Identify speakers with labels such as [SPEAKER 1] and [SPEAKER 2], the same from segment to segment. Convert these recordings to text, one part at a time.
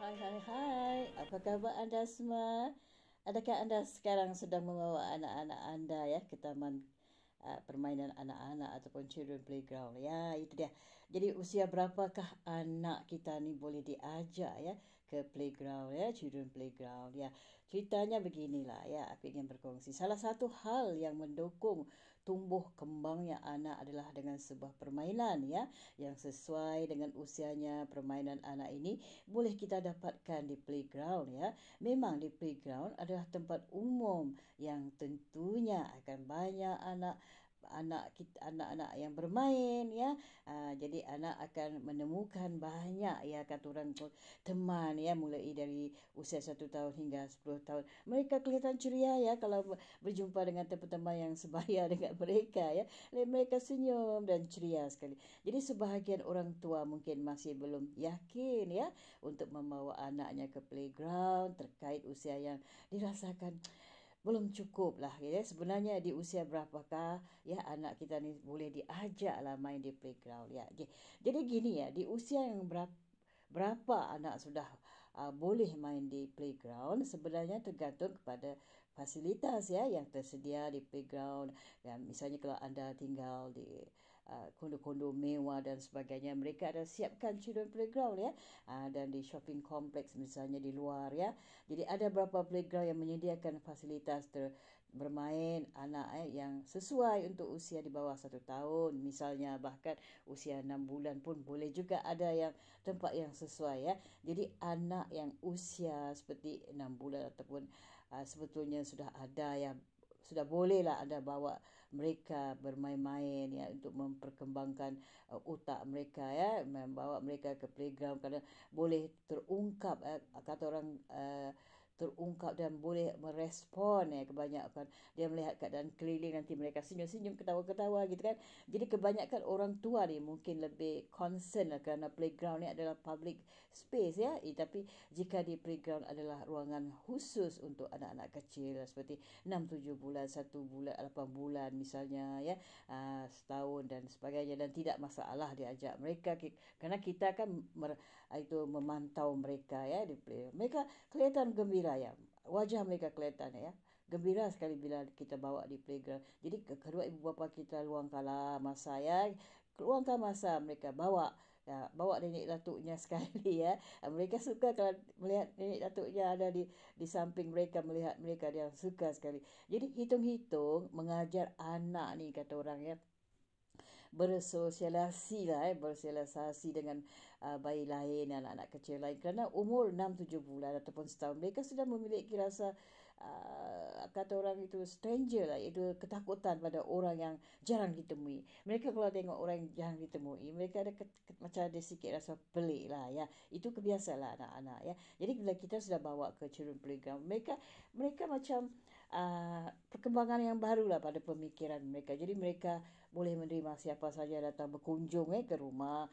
[SPEAKER 1] Hai, apa khabar anda semua? Adakah anda sekarang sedang membawa anak-anak anda ya ke taman permainan anak-anak ataupun children playground? Ya, itu dia. Jadi usia berapakah anak kita ni boleh diajak ya ke playground ya, children playground ya. Ceritanya beginilah ya, aku ingin berkongsi. Salah satu hal yang mendukung tumbuh kembangnya anak adalah dengan sebuah permainan ya yang sesuai dengan usianya. Permainan anak ini boleh kita dapatkan di playground ya. Memang di playground adalah tempat umum yang tentunya akan banyak anak-anak yang bermain ya. Jadi anak akan menemukan banyak ya kata orang teman ya, mulai dari usia 1 tahun hingga 10 tahun. Mereka kelihatan ceria ya kalau berjumpa dengan teman-teman yang sebaya dengan mereka ya. Mereka senyum dan ceria sekali. Jadi sebahagian orang tua mungkin masih belum yakin ya untuk membawa anaknya ke playground terkait usia yang dirasakan belum cukup lah ya. Sebenarnya di usia berapakah ya anak kita ni boleh diajak lah main di playground ya. Jadi gini ya, di usia yang berapa anak sudah boleh main di playground sebenarnya tergantung kepada fasilitas ya yang tersedia di playground. Ya, misalnya kalau anda tinggal di kondo-kondo mewah dan sebagainya, mereka ada siapkan children playground ya. Dan di shopping complex misalnya di luar ya. Jadi ada beberapa playground yang menyediakan fasilitas bermain anak yang sesuai untuk usia di bawah 1 tahun. Misalnya bahkan usia 6 bulan pun boleh juga ada yang tempat yang sesuai ya. Jadi anak yang usia seperti 6 bulan ataupun sebetulnya sudah ada yang sudah bolehlah anda bawa mereka bermain-main ya untuk memperkembangkan otak mereka ya, membawa mereka ke playground kerana boleh terungkap kata orang terungkap dan boleh merespon ya. Kebanyakan dia melihat keadaan keliling, nanti mereka senyum-senyum, ketawa-ketawa gitu kan. Jadi kebanyakan orang tua ni mungkin lebih concern lah kerana playground ni adalah public space ya. Tapi jika di playground adalah ruangan khusus untuk anak-anak kecil seperti 6-7 bulan, 1 bulan, 8 bulan misalnya ya, setahun dan sebagainya, dan tidak masalah diajak mereka kerana kita kan itu memantau mereka ya di play. Mereka kelihatan gembira ya. Wajah mereka kelihatan ya. Gembira sekali bila kita bawa di playground. Jadi kedua ibu bapa kita luangkanlah masa ya. Luangkan masa mereka bawa ya, bawa nenek datuknya sekali ya. Mereka suka kalau melihat nenek datuknya ada di samping mereka, melihat mereka dia suka sekali. Jadi hitung-hitung mengajar anak ni kata orang ya, bersosialisasi lah bersosialisasi dengan bayi lain, anak-anak kecil lain, kerana umur 6-7 bulan ataupun setahun mereka sudah memiliki rasa kata orang itu stranger lah, itu ketakutan pada orang yang jarang ditemui. Mereka kalau tengok orang yang jarang ditemui, mereka ada macam ada sikit rasa pelik lah ya. Itu kebiasaan lah anak-anak ya. Jadi bila kita sudah bawa ke children playground, mereka macam perkembangan yang baru lah pada pemikiran mereka. Jadi mereka boleh menerima siapa saja datang berkunjung ke rumah.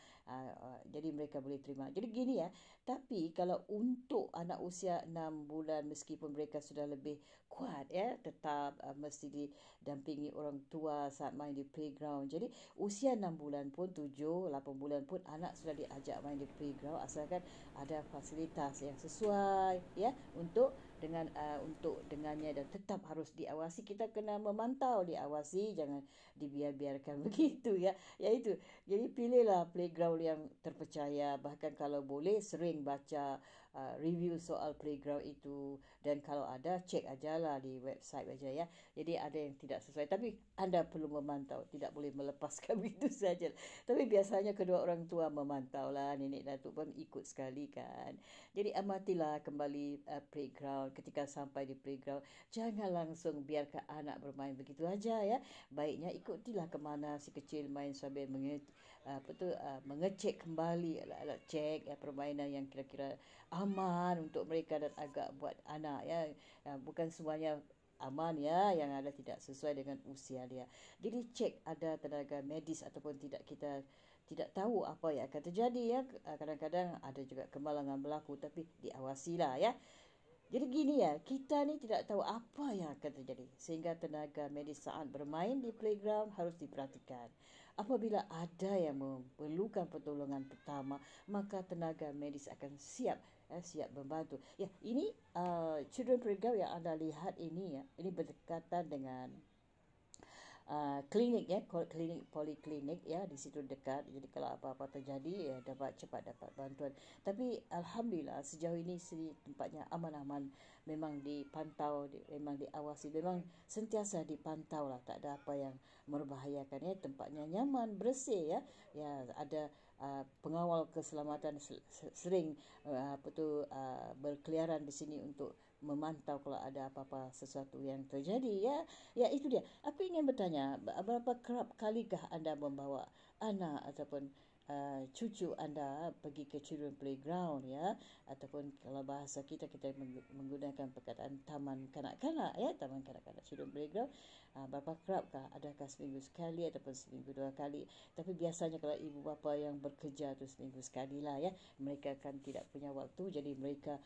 [SPEAKER 1] Jadi mereka boleh terima. Jadi gini ya. Tapi kalau untuk anak usia 6 bulan, meskipun mereka sudah lebih kuat ya, tetap mesti didampingi orang tua saat main di playground. Jadi usia 6 bulan pun, 7, 8 bulan pun anak sudah diajak main di playground asalkan ada fasilitas yang sesuai ya untuk dengannya, dan tetap harus diawasi. Kita kena memantau, diawasi, jangan dibiarkan begitu ya. Ya itu. Jadi pilihlah playground yang terpercaya. Bahkan kalau boleh sering baca review soal playground itu, dan kalau ada cek ajalah di website aja ya. Jadi ada yang tidak sesuai, tapi anda perlu memantau, tidak boleh melepaskan begitu saja. Tapi biasanya kedua orang tua memantau lah, nenek datuk pun ikut sekali kan. Jadi amatilah kembali playground. Ketika sampai di playground, jangan langsung biarkan anak bermain begitu aja ya. Baiknya ikutilah ke mana si kecil main sambil mengecek kembali, alat-alat cek ya, permainan yang kira-kira aman untuk mereka dan agak buat anak ya. Bukan semuanya aman ya, yang ada tidak sesuai dengan usia dia. Jadi cek ada tenaga medis ataupun tidak, kita tidak tahu apa yang akan terjadi ya. Kadang-kadang ada juga kemalangan berlaku, tapi diawasilah ya. Jadi gini ya, kita ni tidak tahu apa yang akan terjadi. Sehingga tenaga medis saat bermain di playground harus diperhatikan. Apabila ada yang memerlukan pertolongan pertama, maka tenaga medis akan siap membantu. Ya, ini children playground yang anda lihat ini ya, ini berdekatan dengan klinik ya, klinik poliklinik ya, di situ dekat. Jadi kalau apa-apa terjadi ya cepat dapat bantuan. Tapi alhamdulillah sejauh ini tempatnya aman-aman, memang dipantau, memang diawasi, memang sentiasa dipantau lah, tak ada apa yang membahayakan ya. Tempatnya nyaman, bersih ya. Ya, ada pengawal keselamatan sering berkeliaran di sini untuk memantau kalau ada apa-apa sesuatu yang terjadi ya. Ya, itu dia. Aku ingin bertanya, berapa kerap kalikah anda membawa anak ataupun cucu anda pergi ke children playground ya, ataupun kalau bahasa kita menggunakan perkataan taman kanak-kanak ya, taman kanak-kanak children playground. Berapa kerapkah? Adakah seminggu sekali ataupun seminggu 2 kali? Tapi biasanya kalau ibu bapa yang bekerja tu seminggu sekali lah ya. Mereka kan tidak punya waktu, jadi mereka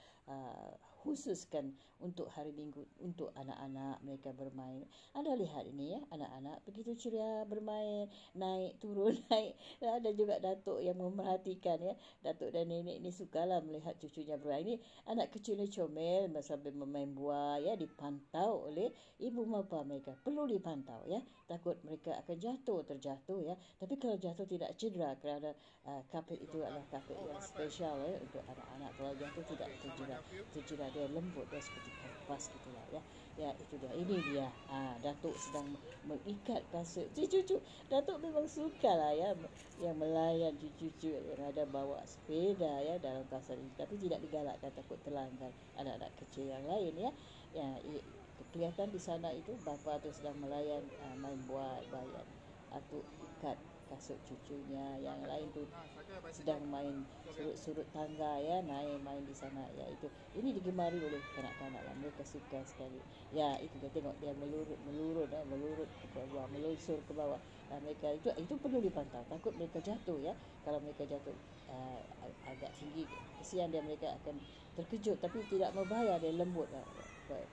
[SPEAKER 1] khususkan untuk hari Minggu untuk anak-anak mereka bermain. Anda lihat ini ya, anak-anak begitu ceria bermain, naik turun naik. Ada juga datuk yang memerhatikan ya. Datuk dan nenek ni sukalah melihat cucunya bermain. Ini anak kecil ni comel sambil bermain buah ya, dipantau oleh ibu bapa mereka. Perlu dipantau ya, takut mereka akan terjatuh ya. Tapi kalau jatuh tidak cedera, kerana kapet itu adalah kapet yang spesial ya untuk anak-anak. Kalau jatuh tidak tercedera, dia lembut, dia seperti kertas gitulah ya. Ya, itu dia. Ini dia. Datuk sedang mengikat kasut cucu. Datuk memang sukalah ya yang melayan cucu yang ada bawa sepeda ya dalam kawasan ini. Tapi tidak digalakkan, takut terlanggar anak-anak kecil yang lain ya. Ya, kelihatan di sana itu bapa tu sedang melayan main buat bayan. Datuk ikat kasut cucunya, yang lain tu sedang main surut tangga ya, naik main di sana ya. Ini digemari oleh kanak-kanak lah, mereka suka sekali ya. Itu dia, tengok dia melurut ke bawah, melusur ke bawah. Mereka itu perlu dipantau, takut mereka jatuh ya. Kalau mereka jatuh agak tinggi, kesian dia, mereka akan terkejut. Tapi tidak berbahaya, dia lembut lah.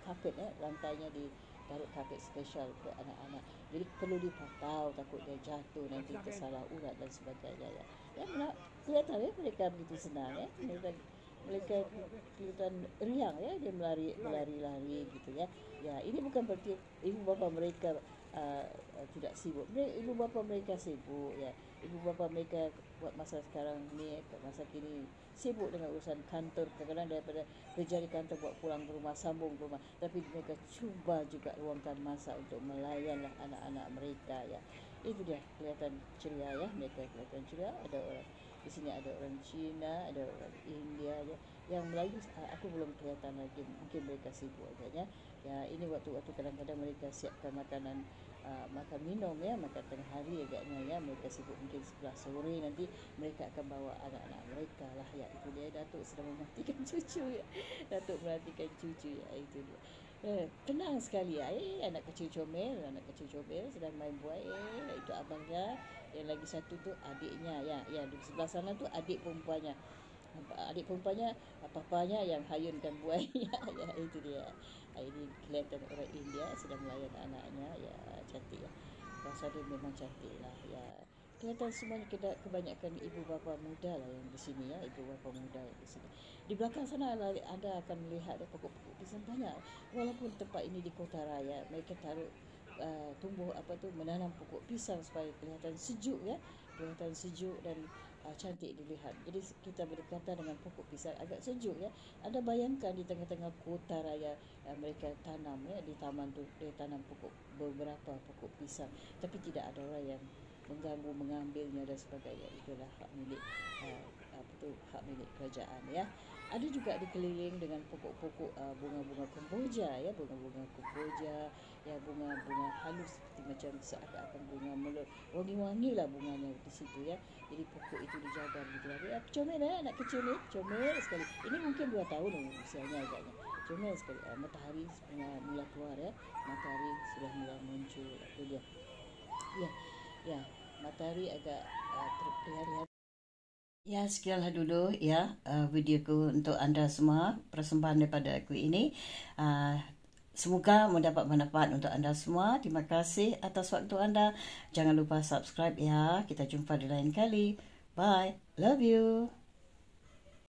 [SPEAKER 1] Kapet ya, lantainya ditaruh kapet spesial untuk anak-anak. Jadi perlu dipantau, takut dia jatuh nanti tersalah urat dan sebagainya ya. Ya, kelihatan ya mereka begitu senang ya. Mereka kelihatan riang ya, dia melari-lari gitu ya. Ya, ini bukan berarti ibu bapa mereka tidak sibuk. Ibu bapa mereka sibuk ya. Ibu bapa mereka buat masa sekarang ni, masa kini sibuk dengan urusan kantor. Kadang-kadang daripada kerja di kantor buat pulang ke rumah, sambung ke rumah. Tapi mereka cuba juga luangkan masa untuk melayanlah anak-anak mereka ya. Itu dia, kelihatan ceria ya. Mereka kelihatan ceria. Ada orang di sini, ada orang Cina, ada orang India ya. Yang Melayu aku belum kelihatan lagi, mungkin mereka sibuk agaknya. Ya, ini waktu-waktu kadang-kadang mereka siapkan makanan, makan minum ya, makan tengah hari agaknya ya. Mereka sibuk, mungkin sebelah sore nanti mereka akan bawa anak-anak mereka lah ya. Itu dia, Datuk sedang mematikan cucu ya. Datuk merhatikan cucu ya, itu dia. Tenang sekali ya. Anak kecil comel sedang main buah. Itu abangnya. Yang lagi satu tu adiknya ya, di sebelah sana tu adik perempuannya. Papanya yang hayunkan buah ya, itu dia. Ini kelihatan orang India sedang melayan anaknya ya, cantik ya. Rasa dia memang cantik lah ya. Kelihatan semuanya, kebanyakan ibu bapa muda lah yang di sini ya, ibu bapa muda yang di sini. Di belakang sana anda akan melihat ada pokok-pokok pisang banyak. Walaupun tempat ini di kota raya, mereka taruh menanam pokok pisang supaya kelihatan sejuk ya, dan cantik dilihat. Jadi kita berdekatan dengan pokok pisang, agak sejuk ya. Anda bayangkan di tengah-tengah kota raya, mereka tanam ya, di taman tu dia tanam beberapa pokok pisang, tapi tidak ada orang yang mengganggu, mengambilnya dan sebagainya. Itulah hak milik hak milik kerajaan ya. Ada juga dikeliling dengan pokok-pokok bunga-bunga kemboja ya, ya, bunga-bunga halus seperti macam seakan-akan bunga melur, wangi-wangi lah bunganya di situ ya. Jadi pokok itu dijaga begitu lah. Comel ya, anak kecil ni comel sekali. Ini mungkin 2 tahun usianya agaknya. Comel sekali. Matahari mula keluar ya, matahari sudah mula muncul. Itu dia ya, matahari agak terlihat Ya, sekianlah dulu ya videoku untuk anda semua, persembahan daripada aku ini. Uh, Semoga mendapat manfaat untuk anda semua. Terima kasih atas waktu anda. Jangan lupa subscribe ya. Kita jumpa di lain kali. Bye. Love you.